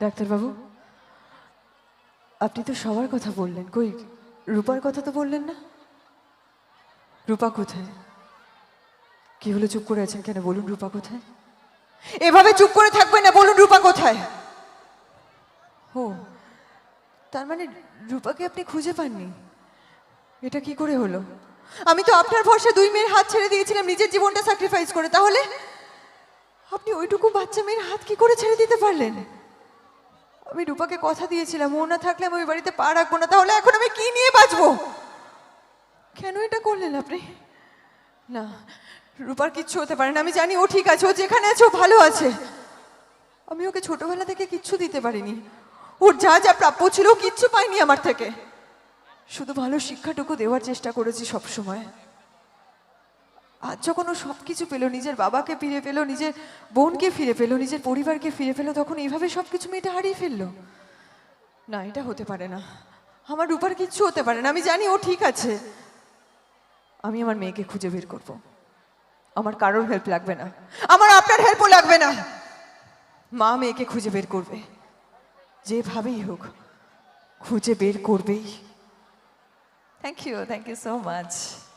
ডাক্তারবাবু, আপনি তো সবার কথা বললেন, কই রূপার কথা তো বললেন না। রূপা কোথায়? কি হলো, চুপ করে আছেন কেন? বলুন রূপা কোথায়? এভাবে চুপ করে থাকবেন না, বলুন রূপা কোথায়? ও, তার মানে রূপাকে আপনি খুঁজে পাননি? এটা কি করে হলো? আমি তো আপনার ভরসা দুই মেয়ের হাত ছেড়ে দিয়েছিলাম নিজের জীবনটা স্যাক্রিফাইস করে, তাহলে আপনি ওইটুকু বাচ্চা মেয়ের হাত কি করে ছেড়ে দিতে পারলেন? আমি রূপাকে কথা দিয়েছিলাম ও না থাকলে আমি ওই বাড়িতে পা রাখবো না, তাহলে এখন আমি কি নিয়ে বাঁচবো? কেন এটা করলেন আপনি? না, রূপার কিচ্ছু হতে পারে না, আমি জানি ও ঠিক আছে, ও যেখানে আছে ও ভালো আছে। আমি ওকে ছোটবেলা থেকে কিচ্ছু দিতে পারিনি, ওর যা যা প্রাপ্য ছিল ও কিচ্ছু পাইনি আমার থেকে, শুধু ভালো শিক্ষাটুকু দেওয়ার চেষ্টা করেছি সব সময়। আজ যখন ও সব কিছু পেলো, নিজের বাবাকে ফিরে পেলো, নিজের বোনকে ফিরে পেলো, নিজের পরিবারকে ফিরে পেলো, তখন এইভাবে সব কিছু মেয়েটা হারিয়ে ফেললো। না, এটা হতে পারে না, আমার রূপার কিচ্ছু হতে পারে না, আমি জানি ও ঠিক আছে। আমি আমার মেয়েকে খুঁজে বের করব, আমার কারোর হেল্প লাগবে না, আমার আপনার হেল্পও লাগবে না। মা মেয়েকে খুঁজে বের করবে, যেভাবেই হোক খুঁজে বের করবেই। Thank you so much.